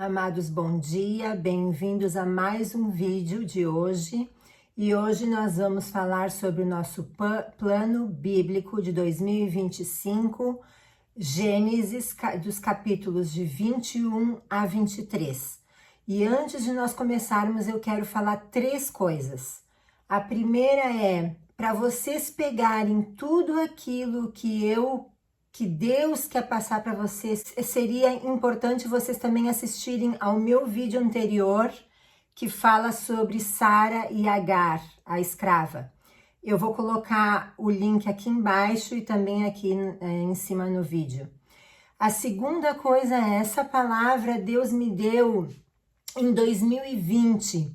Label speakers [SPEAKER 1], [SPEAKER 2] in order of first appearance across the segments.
[SPEAKER 1] Amados, bom dia, bem-vindos a mais um vídeo de hoje. E hoje nós vamos falar sobre o nosso plano bíblico de 2025, Gênesis, dos capítulos de 21 a 23. E antes de nós começarmos, eu quero falar três coisas. A primeira é, para vocês pegarem tudo aquilo que Deus quer passar para vocês, seria importante vocês também assistirem ao meu vídeo anterior, que fala sobre Sara e Agar, a escrava. Eu vou colocar o link aqui embaixo e também aqui em cima no vídeo. A segunda coisa é, essa palavra Deus me deu em 2020,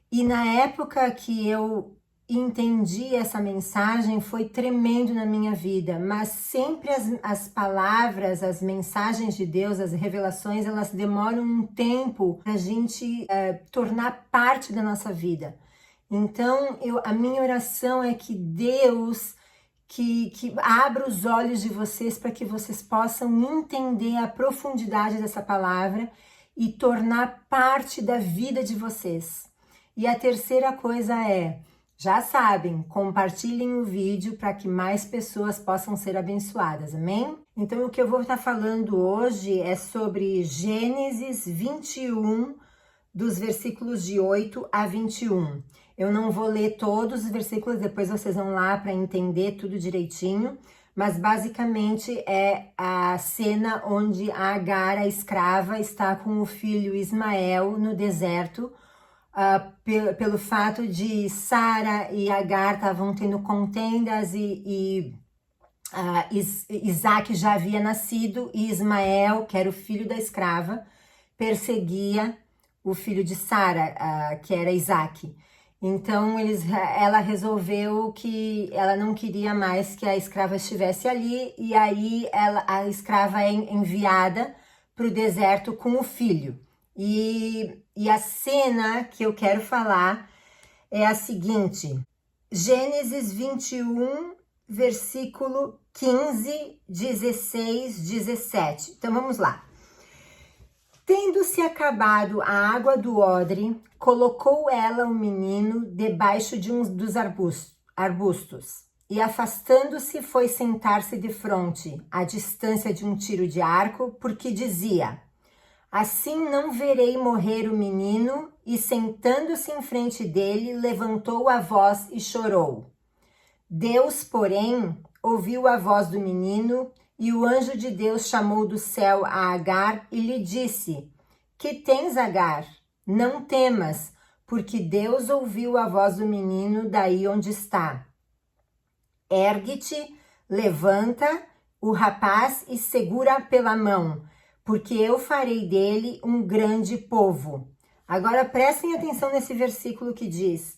[SPEAKER 1] e na época que eu entendi essa mensagem foi tremendo na minha vida, mas sempre as palavras, as mensagens de Deus, as revelações, elas demoram um tempo para a gente tornar parte da nossa vida. Então, a minha oração é que Deus que abra os olhos de vocês para que vocês possam entender a profundidade dessa palavra e tornar parte da vida de vocês. E a terceira coisa é, já sabem, compartilhem o vídeo para que mais pessoas possam ser abençoadas, amém? Então, o que eu vou estar falando hoje é sobre Gênesis 21, dos versículos de 8 a 21. Eu não vou ler todos os versículos, depois vocês vão lá para entender tudo direitinho, mas basicamente é a cena onde a Agar, a escrava, está com o filho Ismael no deserto, pelo fato de Sara e Agar estavam tendo contendas e Isaac já havia nascido e Ismael, que era o filho da escrava, perseguia o filho de Sara, que era Isaac. Então ela resolveu que ela não queria mais que a escrava estivesse ali, e aí a escrava é enviada para o deserto com o filho. E a cena que eu quero falar é a seguinte: Gênesis 21, versículo 15, 16, 17. Então vamos lá. Tendo-se acabado a água do odre, colocou ela o menino debaixo de dos arbustos, e afastando-se foi sentar-se defronte, à distância de um tiro de arco, porque dizia: assim não verei morrer o menino, e sentando-se em frente dele, levantou a voz e chorou. Deus, porém, ouviu a voz do menino, e o anjo de Deus chamou do céu a Agar e lhe disse: que tens, Agar? Não temas, porque Deus ouviu a voz do menino daí onde está. Ergue-te, levanta o rapaz e segura pela mão, porque eu farei dele um grande povo. Agora prestem atenção nesse versículo que diz: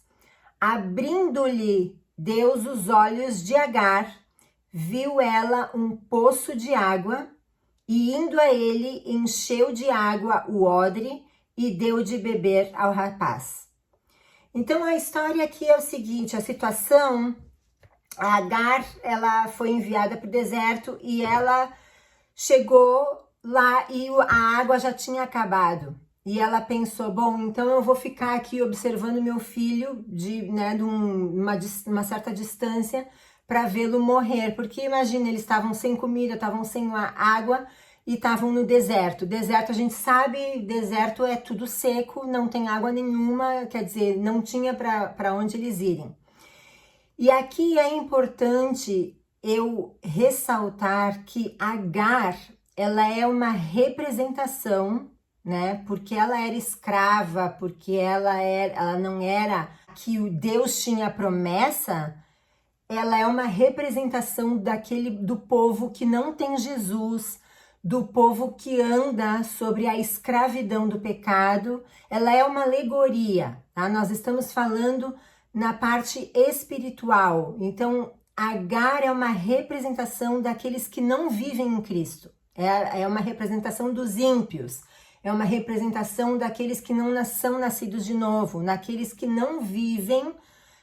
[SPEAKER 1] abrindo-lhe Deus os olhos de Agar, viu ela um poço de água, e indo a ele, encheu de água o odre e deu de beber ao rapaz. Então a história aqui é o seguinte, a situação, a Agar, ela foi enviada para o deserto e ela chegou lá e a água já tinha acabado. E ela pensou, bom, então eu vou ficar aqui observando meu filho de uma certa distância para vê-lo morrer. Porque imagina, eles estavam sem comida, estavam sem água e estavam no deserto. Deserto, a gente sabe, deserto é tudo seco, não tem água nenhuma, quer dizer, não tinha para onde eles irem. E aqui é importante eu ressaltar que Agar, ela é uma representação, né? Porque ela era escrava, porque ela não era que o Deus tinha promessa, ela é uma representação do povo que não tem Jesus, do povo que anda sobre a escravidão do pecado. Ela é uma alegoria, tá? Nós estamos falando na parte espiritual. Então, Agar é uma representação daqueles que não vivem em Cristo. É uma representação dos ímpios. É uma representação daqueles que não são nascidos de novo, naqueles que não vivem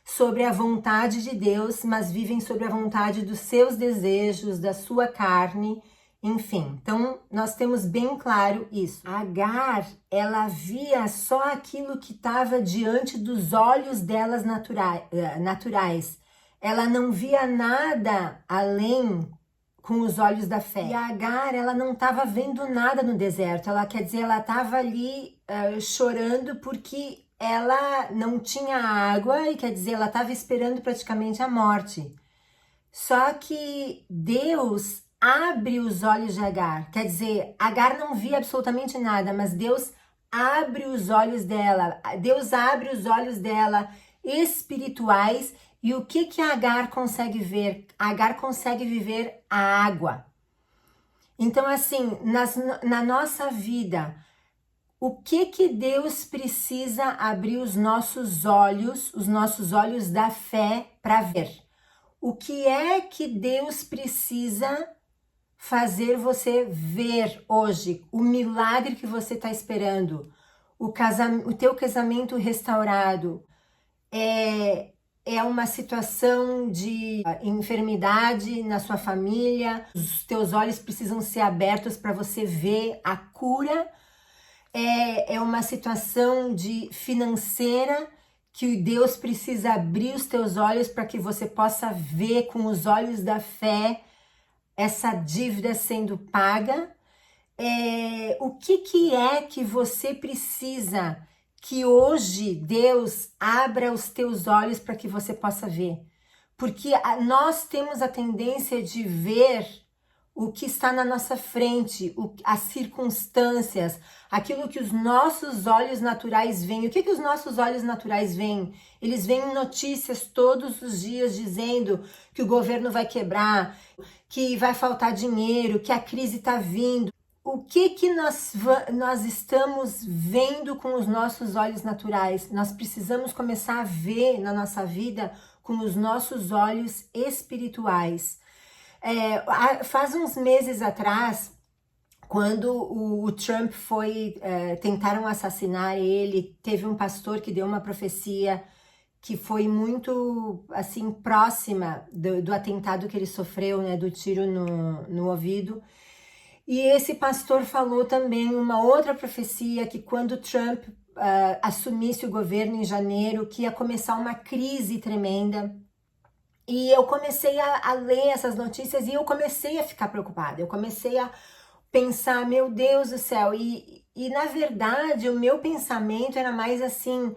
[SPEAKER 1] sobre a vontade de Deus, mas vivem sobre a vontade dos seus desejos, da sua carne Enfim, então nós temos bem claro isso. Agar, ela via só aquilo que estava diante dos olhos delas naturais. Ela não via nada além com os olhos da fé. E a Agar, ela não estava vendo nada no deserto. Ela, quer dizer, ela estava ali chorando porque ela não tinha água e, quer dizer, ela estava esperando praticamente a morte. Só que Deus abre os olhos de Agar. Quer dizer, Agar não via absolutamente nada, mas Deus abre os olhos dela. Deus abre os olhos dela espirituais. E o que Agar consegue ver? Agar consegue viver a água. Então, assim, na nossa vida, o que Deus precisa abrir os nossos olhos da fé para ver? O que é que Deus precisa fazer você ver hoje? O milagre que você está esperando, o teu casamento restaurado, é uma situação de enfermidade na sua família, os teus olhos precisam ser abertos para você ver a cura, é uma situação de financeira que Deus precisa abrir os teus olhos para que você possa ver com os olhos da fé essa dívida sendo paga. O que é que você precisa que hoje Deus abra os teus olhos para que você possa ver? Porque nós temos a tendência de ver o que está na nossa frente, as circunstâncias, aquilo que os nossos olhos naturais veem. O que os nossos olhos naturais veem? Eles veem notícias todos os dias dizendo que o governo vai quebrar, que vai faltar dinheiro, que a crise está vindo. O que nós estamos vendo com os nossos olhos naturais? Nós precisamos começar a ver na nossa vida com os nossos olhos espirituais. Faz uns meses atrás, quando o Trump tentaram assassinar ele, teve um pastor que deu uma profecia que foi muito, assim, próxima do atentado que ele sofreu, né, do tiro no ouvido. E esse pastor falou também uma outra profecia, que quando Trump assumisse o governo em janeiro, que ia começar uma crise tremenda. E eu comecei a ler essas notícias e eu comecei a ficar preocupada. Eu comecei a pensar, meu Deus do céu. E na verdade, o meu pensamento era mais assim: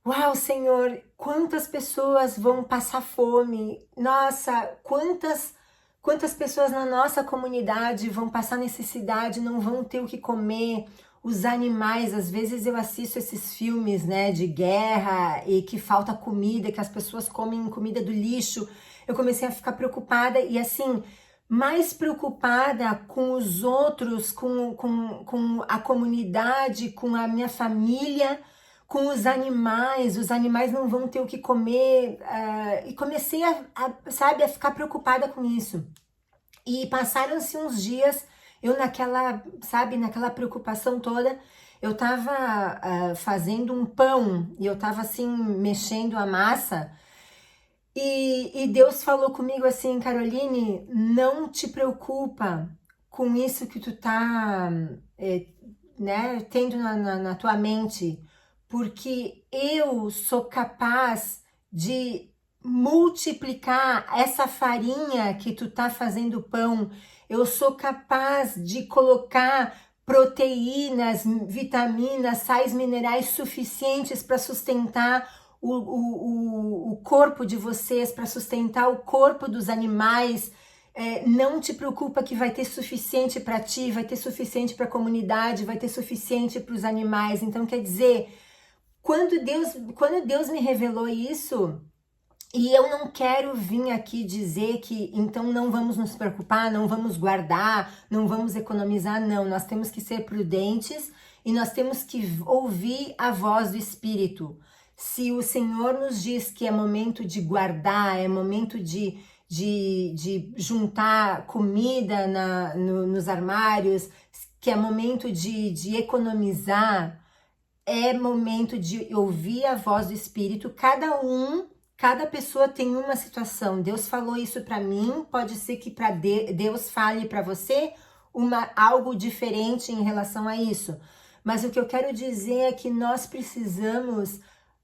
[SPEAKER 1] uau, Senhor, quantas pessoas vão passar fome? Nossa, quantas pessoas na nossa comunidade vão passar necessidade, não vão ter o que comer? Os animais, às vezes eu assisto esses filmes, né, de guerra e que falta comida, que as pessoas comem comida do lixo. Eu comecei a ficar preocupada e, assim, mais preocupada com os outros, com a comunidade, com a minha família, com os animais não vão ter o que comer, e comecei a ficar preocupada com isso. E passaram-se uns dias, eu naquela preocupação toda, eu tava fazendo um pão, e eu tava assim, mexendo a massa, e Deus falou comigo assim: Caroline, não te preocupa com isso que tu tá, né, tendo na tua mente, porque eu sou capaz de multiplicar essa farinha que tu tá fazendo pão. Eu sou capaz de colocar proteínas, vitaminas, sais minerais suficientes para sustentar o corpo de vocês, para sustentar o corpo dos animais. Não te preocupa que vai ter suficiente para ti, vai ter suficiente para a comunidade, vai ter suficiente para os animais. Então, quer dizer, quando Deus me revelou isso, e eu não quero vir aqui dizer que então não vamos nos preocupar, não vamos guardar, não vamos economizar, não. Nós temos que ser prudentes e nós temos que ouvir a voz do Espírito. Se o Senhor nos diz que é momento de guardar, é momento de juntar comida nos armários, que é momento de economizar, é momento de ouvir a voz do Espírito. Cada um Cada pessoa tem uma situação. Deus falou isso para mim, pode ser que para Deus fale para você algo diferente em relação a isso. Mas o que eu quero dizer é que nós precisamos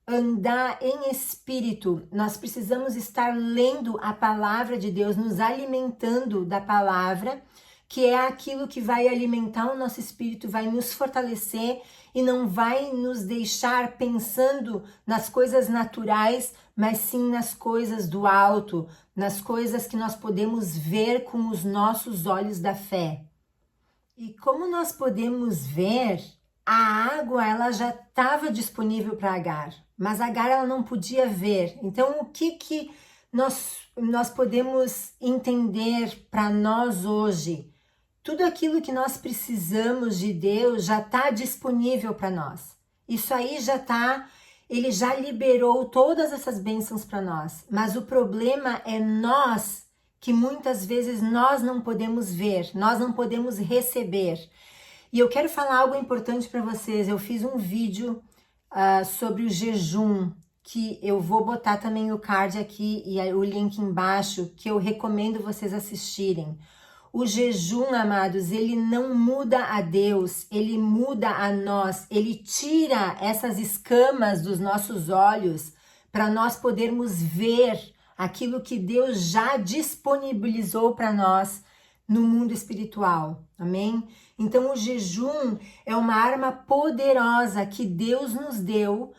[SPEAKER 1] andar em espírito, nós precisamos estar lendo a palavra de Deus, nos alimentando da palavra, que é aquilo que vai alimentar o nosso espírito, vai nos fortalecer e não vai nos deixar pensando nas coisas naturais, mas sim nas coisas do alto, nas coisas que nós podemos ver com os nossos olhos da fé. E como nós podemos ver, a água ela já estava disponível para Agar, mas Agar ela não podia ver. Então o que nós podemos entender para nós hoje? Tudo aquilo que nós precisamos de Deus já está disponível para nós. Isso aí já está, Ele já liberou todas essas bênçãos para nós. Mas o problema é nós, que muitas vezes nós não podemos ver, nós não podemos receber. E eu quero falar algo importante para vocês. Eu fiz um vídeo sobre o jejum, que eu vou botar também o card aqui e o link embaixo, que eu recomendo vocês assistirem. O jejum, amados, ele não muda a Deus, ele muda a nós, ele tira essas escamas dos nossos olhos para nós podermos ver aquilo que Deus já disponibilizou para nós no mundo espiritual, amém? Então o jejum é uma arma poderosa que Deus nos deu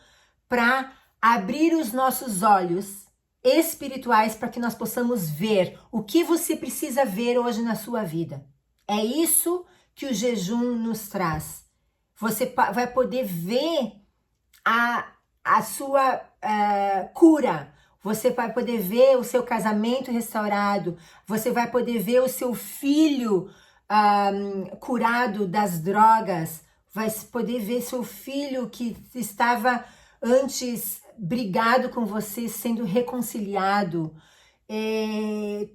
[SPEAKER 1] para abrir os nossos olhos espirituais para que nós possamos ver o que você precisa ver hoje na sua vida. É isso que o jejum nos traz. Você vai poder ver a sua cura. Você vai poder ver o seu casamento restaurado. Você vai poder ver o seu filho curado das drogas. Vai poder ver seu filho que estava antes brigado com você, sendo reconciliado.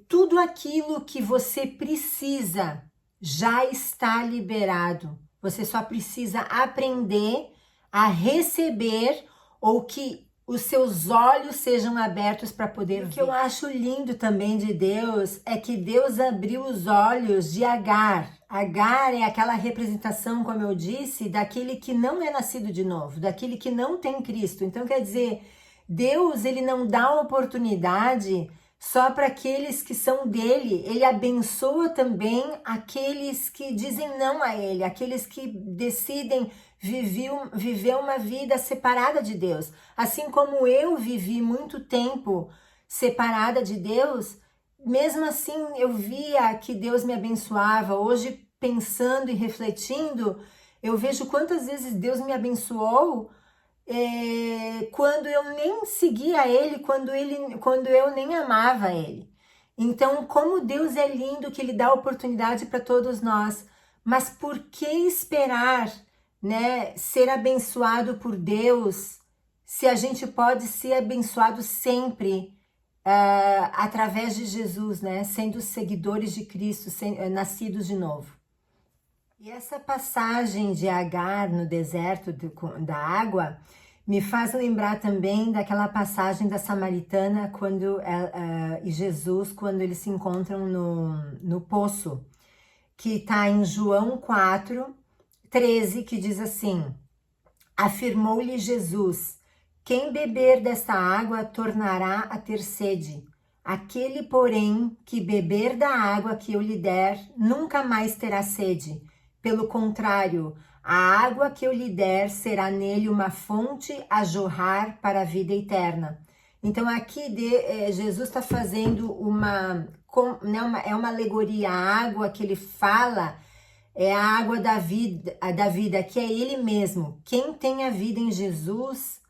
[SPEAKER 1] Tudo aquilo que você precisa já está liberado. Você só precisa aprender a receber ou que os seus olhos sejam abertos para poder ver. O que eu acho lindo também de Deus é que Deus abriu os olhos de Agar. Agar é aquela representação, como eu disse, daquele que não é nascido de novo, daquele que não tem Cristo. Então, quer dizer, Deus, ele não dá oportunidade só para aqueles que são dele. Ele abençoa também aqueles que dizem não a ele, aqueles que decidem viver uma vida separada de Deus. Assim como eu vivi muito tempo separada de Deus, mesmo assim eu via que Deus me abençoava. Hoje, pensando e refletindo, eu vejo quantas vezes Deus me abençoou quando eu nem seguia Ele, quando eu nem amava Ele. Então, como Deus é lindo que Ele dá oportunidade para todos nós. Mas por que esperar, né, ser abençoado por Deus, se a gente pode ser abençoado sempre através de Jesus, né, sendo seguidores de Cristo, nascidos de novo? E essa passagem de Agar no deserto da água me faz lembrar também daquela passagem da Samaritana e Jesus, quando eles se encontram no poço, que está em João 4:13, que diz assim: afirmou-lhe Jesus: quem beber desta água tornará a ter sede. Aquele, porém, que beber da água que eu lhe der, nunca mais terá sede. Pelo contrário, a água que eu lhe der será nele uma fonte a jorrar para a vida eterna. Então aqui Jesus está fazendo uma alegoria. A água que ele fala é a água da vida, que é ele mesmo. Quem tem a vida em Jesus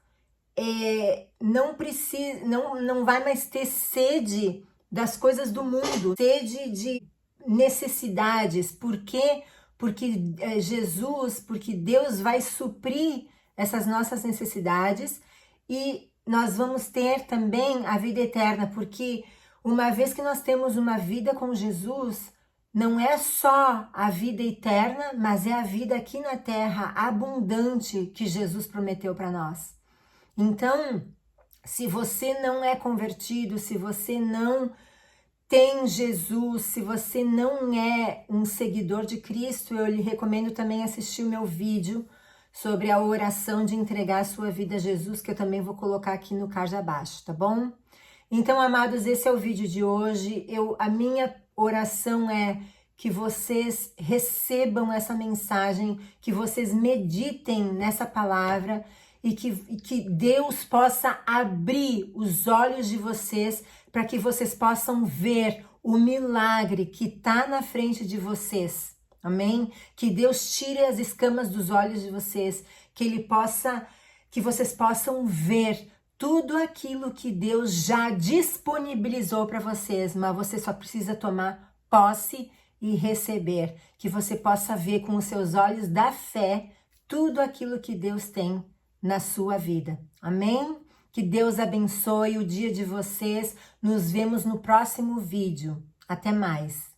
[SPEAKER 1] não vai mais ter sede das coisas do mundo, sede de necessidades. Por quê? Porque porque Deus vai suprir essas nossas necessidades e nós vamos ter também a vida eterna, porque uma vez que nós temos uma vida com Jesus, não é só a vida eterna, mas é a vida aqui na terra abundante que Jesus prometeu para nós. Então, Se você não é convertido, se você não tem Jesus, se você não é um seguidor de Cristo, eu lhe recomendo também assistir o meu vídeo sobre a oração de entregar a sua vida a Jesus, que eu também vou colocar aqui no card abaixo, tá bom? Então, amados, esse é o vídeo de hoje. A minha oração é que vocês recebam essa mensagem, que vocês meditem nessa palavra e que Deus possa abrir os olhos de vocês para que vocês possam ver o milagre que está na frente de vocês. Amém? Que Deus tire as escamas dos olhos de vocês, que vocês possam ver tudo aquilo que Deus já disponibilizou para vocês, mas você só precisa tomar posse e receber, que você possa ver com os seus olhos da fé tudo aquilo que Deus tem na sua vida. Amém? Que Deus abençoe o dia de vocês. Nos vemos no próximo vídeo. Até mais.